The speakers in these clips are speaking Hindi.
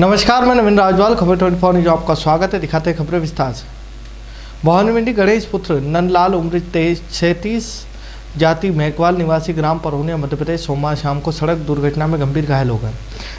नमस्कार, मैं नवीन राजवाल, खबर 24 न्यूज आपका स्वागत है। दिखाते हैं खबरें विस्तार से। भवानी मंडी गणेश पुत्र नंदलाल उम्र 36 जाति मेघवाल निवासी ग्राम परौनिया मध्य प्रदेश सोमवार शाम को सड़क दुर्घटना में गंभीर घायल हो गए।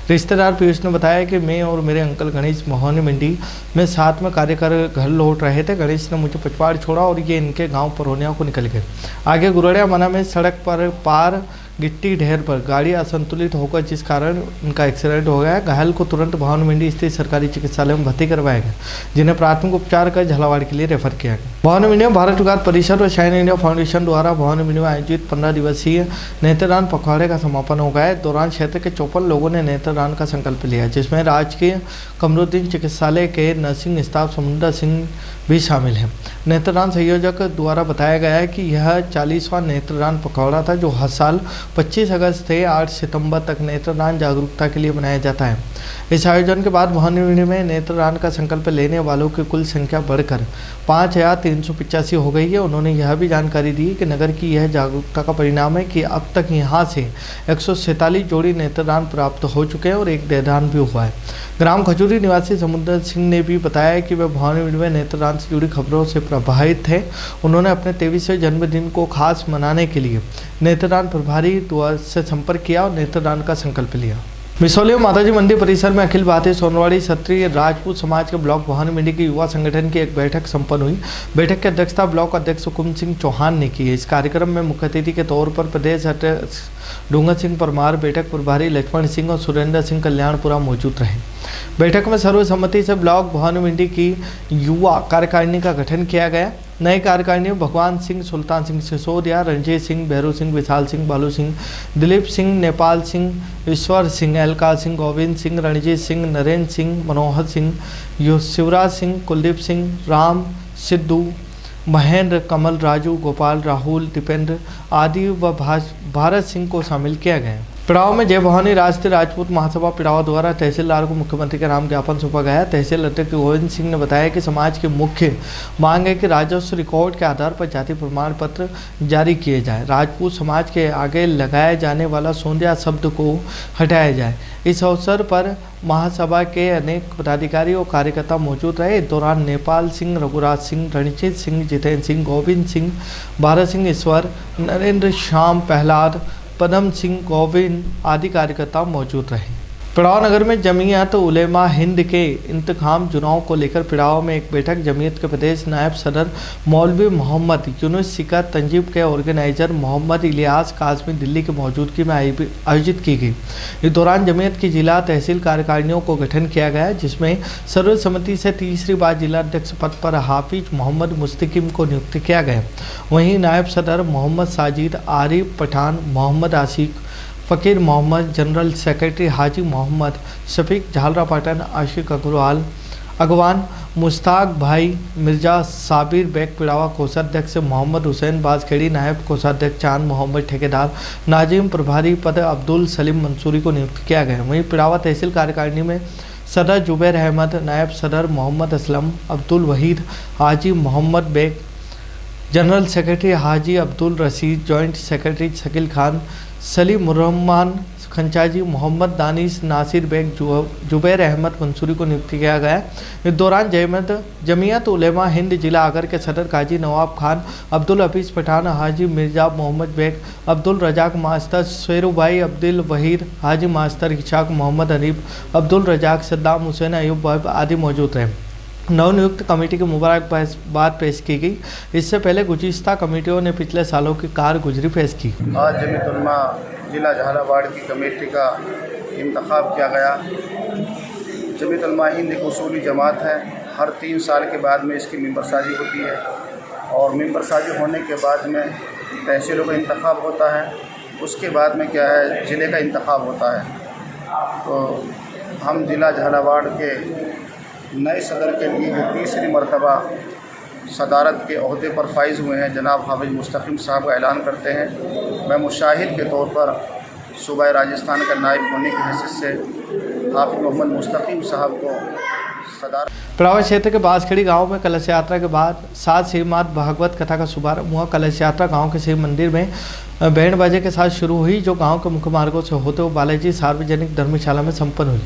रिश्तेदार पीयूष ने बताया कि मैं और मेरे अंकल गणेश भवानी मंडी में साथ में कार्य कर घर लौट रहे थे। गणेश ने मुझे पचवाड़ छोड़ा और ये इनके गांव परौनिया को निकल गए। आगे गुरड़िया मना में सड़क पर पार गिट्टी ढेर पर गाड़ी असंतुलित होकर जिस कारण उनका एक्सीडेंट हो गया। घायल को तुरंत भवानी मंडी स्थित सरकारी चिकित्सालय में भर्ती करवाया गया, जिन्हें प्राथमिक उपचार कर झालावाड़ के लिए रेफर किया गया। भवानी मंडी में भारत विकास परिषद और शाइन इंडिया फाउंडेशन द्वारा भवानी मंडी में आयोजित 15 दिवसीय नेत्रदान पखवाड़े का समापन हो गया। दौरान क्षेत्र के 54 लोगों ने नेत्रदान का संकल्प लिया, जिसमें राजकीय कमरुद्दीन चिकित्सालय के नर्सिंग स्टाफ समुद्र सिंह भी शामिल हैं। नेत्रदान संयोजक द्वारा बताया गया है कि यह 40वां नेत्रदान पखवाड़ा था, जो हर साल 25 अगस्त से 8 सितंबर तक नेत्रदान जागरूकता के लिए मनाया जाता है। इस आयोजन के बाद भवानी मंडी में नेत्रदान का संकल्प लेने वालों की कुल संख्या बढ़कर 5385 हो गई है। उन्होंने यह भी जानकारी दी कि नगर की यह जागरूकता का परिणाम है कि अब तक यहां से 147 जोड़ी नेत्रदान प्राप्त हो चुके हैं और एक देहदान भी हुआ है। ग्राम खजूरी निवासी समुद्र सिंह ने भी बताया कि वे भवानी मंडी में नेत्रदान से जुड़ी खबरों से प्रभावित थे। उन्होंने अपने 23वें जन्मदिन को खास मनाने के लिए नेत्रदान प्रभारी द्वारा से संपर्क किया और नेत्रदान का संकल्प लिया। मिसौली माताजी मंदिर परिसर में अखिल भारतीय सोनवाड़ी क्षत्रिय राजपूत समाज के ब्लॉक भवानी मंडी के युवा संगठन की एक बैठक संपन्न हुई। बैठक की अध्यक्षता ब्लॉक अध्यक्ष हुकुम सिंह चौहान ने की। इस कार्यक्रम में मुख्य अतिथि के तौर पर प्रदेश अध्यक्ष डूंगर सिंह परमार, बैठक प्रभारी लक्ष्मण सिंह और सुरेंद्र सिंह कल्याणपुरा मौजूद रहे। बैठक में सर्वसम्मति से ब्लॉक भवानी मंडी की युवा कार्यकारिणी का गठन किया गया। नए कार्यकारिणी में भगवान सिंह, सुल्तान सिंह सिसोदिया, रणजीत सिंह, भैरू सिंह, विशाल सिंह, बालू सिंह, दिलीप सिंह, नेपाल सिंह, ईश्वर सिंह, अलका सिंह, गोविंद सिंह, रणजीत सिंह, नरेंद्र सिंह, मनोहर सिंह, शिवराज सिंह, कुलदीप सिंह, राम, सिद्धू, महेंद्र, कमल, राजू, गोपाल, राहुल, दीपेंद्र आदि व भारत सिंह को शामिल किया गया। पिड़ाव में जय भवानी राष्ट्रीय राजपूत महासभा पिड़ाव द्वारा तहसीलदार को मुख्यमंत्री के नाम ज्ञापन सौंपा गया। तहसील अध्यक्ष गोविंद सिंह ने बताया कि समाज की मुख्य मांग है कि राजस्व रिकॉर्ड के आधार पर जाति प्रमाण पत्र जारी किए जाए। राजपूत समाज के आगे लगाया जाने वाला सोंधिया शब्द को हटाया जाए। इस अवसर पर महासभा के अनेक पदाधिकारी और कार्यकर्ता मौजूद रहे। इस दौरान नेपाल सिंह, रघुराज सिंह, रणजीत सिंह, जितेंद्र सिंह, गोविंद सिंह, भारत सिंह, ईश्वर, नरेंद्र, श्याम, प्रहलाद, पदम सिंह, गोविंद आदि कार्यकर्ता मौजूद रहे। पिड़ाव नगर में जमीयत उलेमा हिंद के इंतखाम चुनाव को लेकर पिड़ाव में एक बैठक जमीयत के प्रदेश नायब सदर मौलवी मोहम्मद यूनुस सिका तंजीब के ऑर्गेनाइजर मोहम्मद इलियास काजमी दिल्ली की मौजूदगी में आयोजित की गई। इस दौरान जमीयत की जिला तहसील कार्यकारिणियों को गठन किया गया, जिसमें सर्वसम्मति से तीसरी बार जिला अध्यक्ष पद पर हाफिज मोहम्मद मुस्तकिम को नियुक्त किया गया। वहीं नायब सदर मोहम्मद साजिद, आरिफ पठान, मोहम्मद आशिक, फ़कीर मोहम्मद, जनरल सेक्रेटरी हाजी मोहम्मद शफीक, झालरा पाटन आशिक अगवान, मुश्ताक भाई मिर्जा, साबिर बेग पिड़ावा कोषाध्यक्ष, मोहम्मद हुसैन बाजखेड़ी नायब कोषाध्यक्ष, चांद मोहम्मद ठेकेदार, नाजिम प्रभारी पद अब्दुल सलीम मंसूरी को नियुक्त किया गया। वहीं पिड़ावा तहसील कार्यकारिणी में सदर जुबैर अहमद, नायब सदर Mohammad Aslam, Abdul Wahid, Haji Mohammad Baig, general secretary Haji Abdul Rashid, joint secretary Shakeel Khan, Salim Rahman Khanchaji, Mohammad Danish, Nasir Baig, Zubair Ahmed Mansoori को नियुक्त किया गया। इस दौरान जमीयत उलेमा हिंद जिला आगर के सदर काजी नवाब खान, अब्दुल हफीज़ पठान, हाजी मिर्जा मोहम्मद बेग, अब्दुल रजाक मास्टर, शेरुभाई, अब्दुल वहीद, हाजी मास्टर इशाक, मोहम्मद हनीफ, अब्दुल रजाक, सद्दाम हुसैन, अयूब आदि मौजूद रहे। नवनियुक्त कमेटी की मुबारकबाद पेश की गई। इससे पहले गुज़िश्ता कमेटियों ने पिछले सालों की कारगुजरी पेश की। आज जमीयत उलमा जिला झालावाड़ की कमेटी का इंतखाब किया गया। जमीयत उलमा हिंद एक उसूली जमात है। हर 3 साल के बाद में इसकी मेंबर साजी होती है और मेंबर साजी होने के बाद में तहसीलों का इंतखाब होता है। उसके बाद में क्या है, ज़िले का इंतखाब होता है। तो हम जिला झालावाड़ के नए सदर के लिए जो तीसरी मरतबा सदारत के ओहदे पर फाइज हुए हैं, जनाब हाफिज मुस्तकिम साहब का ऐलान करते हैं। मैं मुशाहिद के तौर पर सूबा राजस्थान का नायब होने की हैसियत से हाफिज मोहम्मद मुस्तकिम साहब को सदारत। पिड़ावा क्षेत्र के बांसखेड़ी गांव में कलश यात्रा के बाद 7 श्रीमद् भागवत कथा का शुभारंभ हुआ। कलश यात्रा गांव के शिव मंदिर में बैंड बाजे के साथ शुरू हुई, जो गांव के मुख्य मार्गों से होते हुए बालाजी सार्वजनिक धर्मशाला में संपन्न हुई,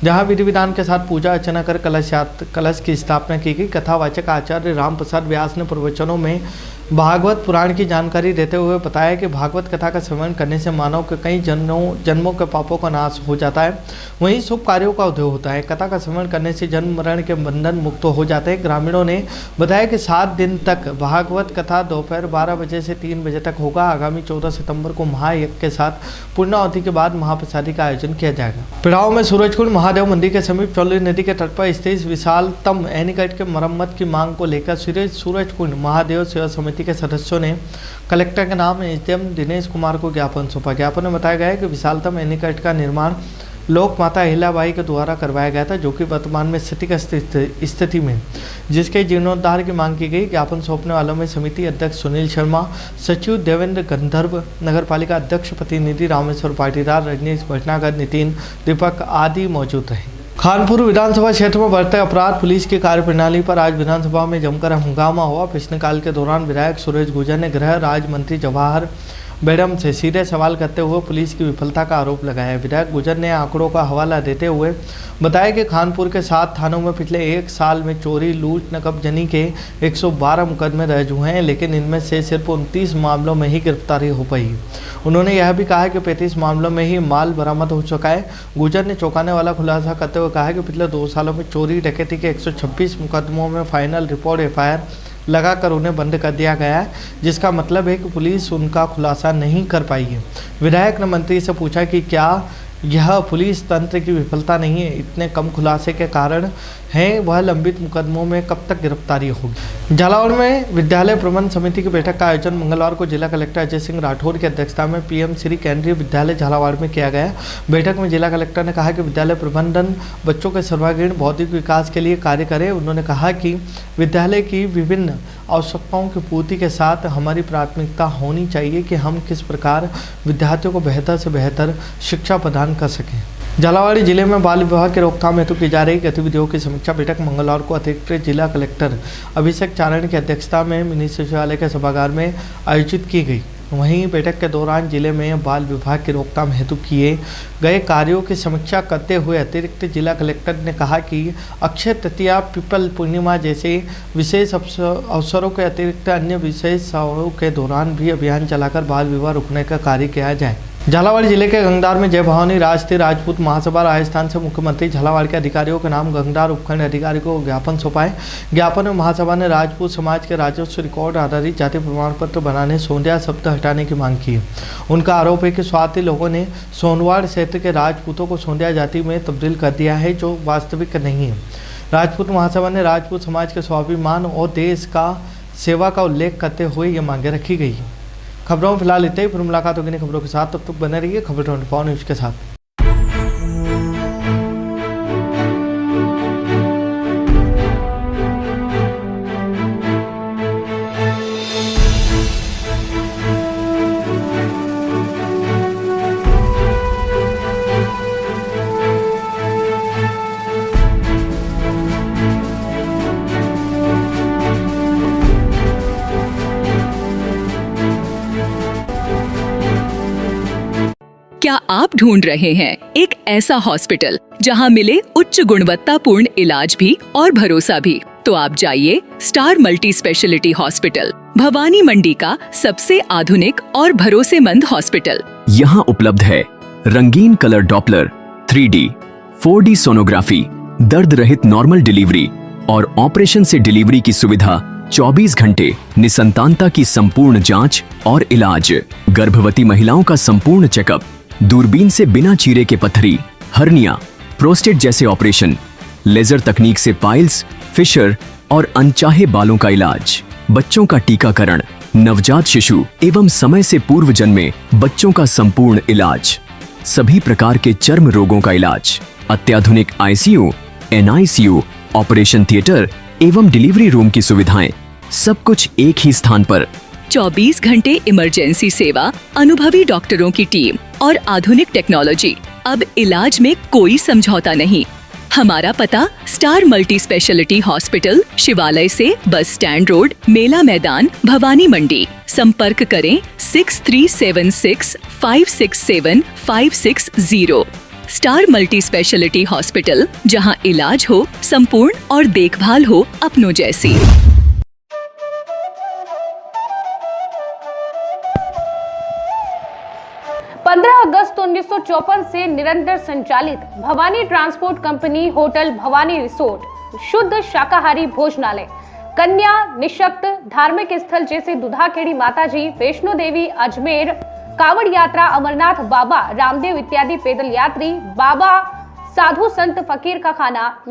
जहां विधि विधान के साथ पूजा अर्चना कर कलश की स्थापना की गई। कथावाचक आचार्य राम प्रसाद व्यास ने प्रवचनों में भागवत पुराण की जानकारी देते हुए बताया कि भागवत कथा का श्रवण करने से मानव के कई जन्मों के पापों का नाश हो जाता है, वहीं शुभ कार्यों का उदय होता है। कथा का श्रवण करने से जन्म मरण के बंधन मुक्त हो जाते हैं। ग्रामीणों ने बताया कि 7 दिन तक भागवत कथा दोपहर 12 बजे से 3 बजे तक होगा। आगामी 14 सितंबर को महायज्ञ के साथ पूर्णाहुति के बाद महाप्रसादी का आयोजन किया जाएगा। पिड़ाव में सूरजकुंड महादेव मंदिर के समीप चौली नदी के तट पर स्थित विशालतम एनीकट के मरम्मत की मांग को लेकर सूरजकुंड महादेव सेवा समिति के सदस्यों ने कलेक्टर के नाम एसडीएम दिनेश कुमार को ज्ञापन सौंपा। ज्ञापन में बताया गया है कि विशालतम एनीकट का निर्माण लोक माता अहिल्याबाई के द्वारा करवाया गया था, जो कि वर्तमान में क्षतिग्रस्त स्थिति में, जिसके जीर्णोद्धार की मांग की गई। ज्ञापन सौंपने वालों में समिति अध्यक्ष सुनील शर्मा, सचिव देवेंद्र गंधर्व, नगरपालिका अध्यक्ष प्रतिनिधि रामेश्वर पाटीदार, रजनीश भटनागर, नितिन, दीपक आदि मौजूद रहे। खानपुर विधानसभा क्षेत्र में बढ़ते अपराध, पुलिस की कार्यप्रणाली पर आज विधानसभा में जमकर हंगामा हुआ। प्रश्नकाल के दौरान विधायक सुरेश गुर्जर ने गृह राज्य मंत्री जवाहर बेगम से सीधे सवाल करते हुए पुलिस की विफलता का आरोप लगाया। विधायक गुर्जर ने आंकड़ों का हवाला देते हुए बताया कि खानपुर के 7 थानों में पिछले 1 साल में चोरी, लूट, नकबजनी के 112 मुकदमे दर्ज हुए हैं, लेकिन इनमें से सिर्फ 29 मामलों में ही गिरफ्तारी हो पाई। उन्होंने यह भी कहा कि 35 मामलों में ही माल बरामद हो चुका है। गुर्जर ने चौंकाने वाला खुलासा करते हुए कहा कि पिछले 2 सालों में चोरी डकैती के 126 मुकदमों में फाइनल रिपोर्ट FIR लगाकर उन्हें बंद कर दिया गया है, जिसका मतलब है कि पुलिस उनका खुलासा नहीं कर पाई है। विधायक ने मंत्री से पूछा कि क्या यह पुलिस तंत्र की विफलता नहीं है, इतने कम खुलासे के कारण है, वह लंबित मुकदमों में कब तक गिरफ्तारी होगी। झालावाड़ में विद्यालय प्रबंध समिति की बैठक का आयोजन मंगलवार को जिला कलेक्टर अजय सिंह राठौर की अध्यक्षता में PM श्री केंद्रीय विद्यालय झालावाड़ में किया गया। बैठक में जिला कलेक्टर ने कहा कि विद्यालय प्रबंधन बच्चों के सर्वांगीण बौद्धिक विकास के लिए कार्य करे। उन्होंने कहा कि विद्यालय की विभिन्न आवश्यकताओं की पूर्ति के साथ हमारी प्राथमिकता होनी चाहिए कि हम किस प्रकार विद्यार्थियों को बेहतर से बेहतर शिक्षा प्रदान कर सकें। झालावाड़ जिले में बाल विवाह की रोकथाम हेतु की जा रही गतिविधियों की समीक्षा बैठक मंगलवार को अतिरिक्त जिला कलेक्टर अभिषेक चारण की अध्यक्षता में मिनी सचिवालय के सभागार में आयोजित की गई। वहीं बैठक के दौरान जिले में बाल विवाह की रोकथाम हेतु किए गए कार्यों की समीक्षा करते हुए अतिरिक्त जिला कलेक्टर ने कहा कि अक्षय तृतीया, पीपल पूर्णिमा जैसे विशेष अवसरों के अतिरिक्त अन्य विशेष समारोह के दौरान भी अभियान चलाकर बाल विवाह रोकने का कार्य किया जाए। झालावाड़ जिले के गंगदार में जय भवानी राष्ट्रीय राजपूत महासभा राजस्थान से मुख्यमंत्री झालावाड़ के अधिकारियों के नाम गंगदार उपखंड अधिकारी को ज्ञापन सौंपाए। ज्ञापन में महासभा ने राजपूत समाज के राजस्व रिकॉर्ड आधारित जाति प्रमाण पत्र बनाने, सोंधिया शब्द हटाने की मांग की। उनका आरोप है कि स्वार्थी लोगों ने सोनवाड़ क्षेत्र के राजपूतों को सोंधिया जाति में तब्दील कर दिया है, जो वास्तविक नहीं है। राजपूत महासभा ने राजपूत समाज के स्वाभिमान और देश का सेवा का उल्लेख करते हुए ये मांगे रखी गई। खबरों में फिलहाल इतने ही, फिर मुलाकात होगी नई खबरों के साथ। तब तक बने रहिए खबर 24 न्यूज़ के साथ। क्या आप ढूंढ रहे हैं एक ऐसा हॉस्पिटल जहां मिले उच्च गुणवत्तापूर्ण इलाज भी और भरोसा भी? तो आप जाइए star multi speciality hospital, Bhawani Mandi का सबसे आधुनिक और भरोसेमंद हॉस्पिटल। यहाँ उपलब्ध है रंगीन colour Doppler, 3D, 4D sonography, दर्द रहित नॉर्मल डिलीवरी और ऑपरेशन से डिलीवरी की सुविधा, 24 घंटे निसंतानता की संपूर्ण जांच और इलाज, गर्भवती महिलाओं का संपूर्ण चेकअप, दूरबीन से बिना चीरे के पथरी, हर्निया, प्रोस्टेट जैसे ऑपरेशन, लेजर तकनीक से पाइल्स, फिशर और अनचाहे बालों का इलाज, बच्चों का टीकाकरण, नवजात शिशु एवं समय से पूर्व जन्मे बच्चों का संपूर्ण इलाज, सभी प्रकार के चर्म रोगों का इलाज, अत्याधुनिक ICU, NICU, ऑपरेशन थिएटर एवं डिलीवरी रूम की सुविधाएं, सब कुछ एक ही स्थान पर। 24 घंटे इमरजेंसी सेवा, अनुभवी डॉक्टरों की टीम और आधुनिक टेक्नोलॉजी। अब इलाज में कोई समझौता नहीं। हमारा पता स्टार मल्टी स्पेशलिटी हॉस्पिटल, शिवालय से बस स्टैंड रोड, मेला मैदान, भवानी मंडी। संपर्क करें 6376567560। स्टार मल्टी स्पेशलिटी हॉस्पिटल, जहां इलाज हो संपूर्ण और देखभाल हो अपनों जैसी। 15 अगस्त 1954 से निरंतर संचालित Bhavani transport company hotel Bhavani resort, शुद्ध शाकाहारी भोजनालय, कन्या निशक्त धार्मिक स्थल जैसे दुधाखेड़ी माताजी, वैष्णो देवी, अजमेर, कावड़ यात्रा, अमरनाथ बाबा, रामदेव इत्यादि पैदल यात्री, बाबा, साधु संत फकीर का खाना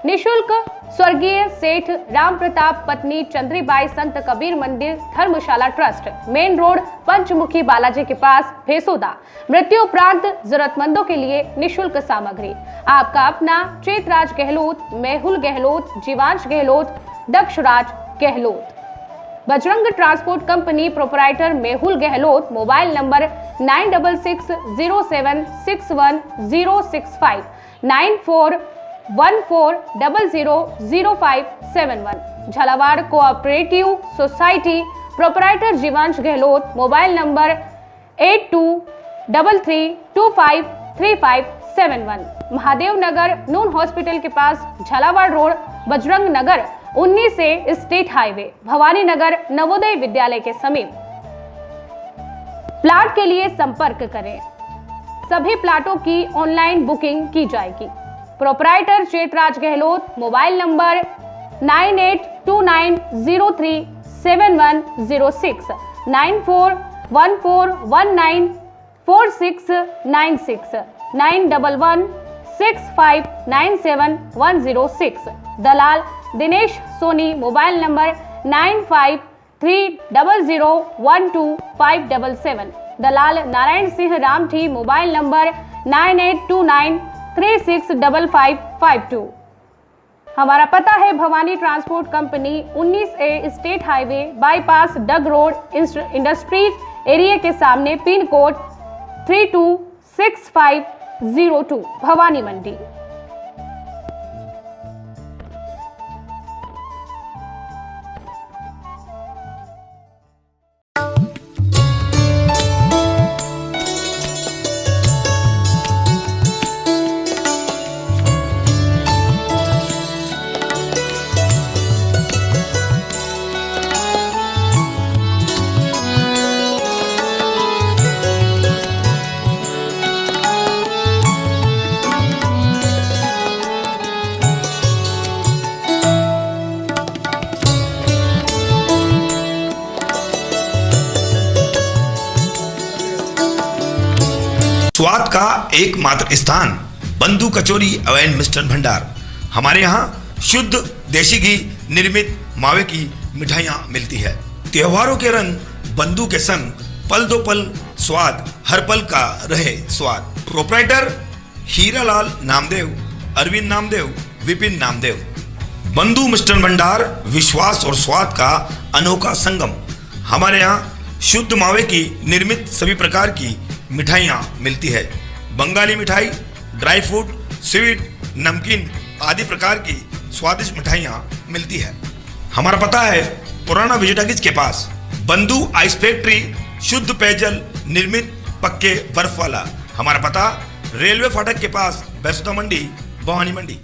निशुल्क स्वर्गीय सेठ राम प्रताप पत्नी चंद्रीबाई संत कबीर मंदिर धर्मशाला ट्रस्ट, मेन रोड, पंचमुखी बालाजी के पास, भेसोदा। मृत्यु उपरांत जरूरतमंदों के लिए निशुल्क सामग्री। आपका अपना Chetraj Gehlot, Mehul Gehlot, Jeevansh Gehlot, Dakshraj Gehlot. Bajrang transport company proprietor Mehul Gehlot, mobile number 9660761065 9414000571। Jhalawar cooperative society proprietor Jeevansh Gehlot, mobile number 8233253571। Mahadev Nagar नून हॉस्पिटल के पास, झालावाड़ रोड, बजरंग नगर 19 से स्टेट हाईवे, भवानी नगर नवोदय विद्यालय के समीप। प्लाट के लिए संपर्क करें। सभी प्लाटों की ऑनलाइन बुकिंग की जाएगी। Proprietor Chetraj Gehlot, mobile number 9829037106 9414194696 9116597106। दलाल दिनेश सोनी, मोबाइल नंबर 9530012577। दलाल नारायण सिंह रामठी, मोबाइल नंबर 9829365552। हमारा पता है Bhawani transport company 19A state highway bypass Dag road, industries area के सामने, पिन कोड 326502, भवानी मंडी। स्वाद का एकमात्र स्थान, बंधु कचौरी एवं मिष्ठान भंडार। हमारे यहाँ शुद्ध देशी घी निर्मित मावे की मिठाइयाँ मिलती है। त्योहारों के रंग बंधु के संग, पल दो पल स्वाद, हर पल का रहे स्वाद। प्रोपराइटर हीरालाल नामदेव, अरविंद नामदेव, विपिन नामदेव। बंधु मिष्ठान भंडार, विश्वास और स्वाद का अनोखा संगम। हमारे यहाँ शुद्ध मावे की निर्मित सभी प्रकार की मिठाइयाँ मिलती है। बंगाली मिठाई, ड्राई फ्रूट, स्वीट, नमकीन आदि प्रकार की स्वादिष्ट मिठाइयाँ मिलती है। हमारा पता है पुराना विजयटागिज के पास, बंधु आइस फैक्ट्री, शुद्ध पेयजल निर्मित पक्के बर्फ वाला। हमारा पता रेलवे फाटक के पास, बैसुदा मंडी, भवानी मंडी।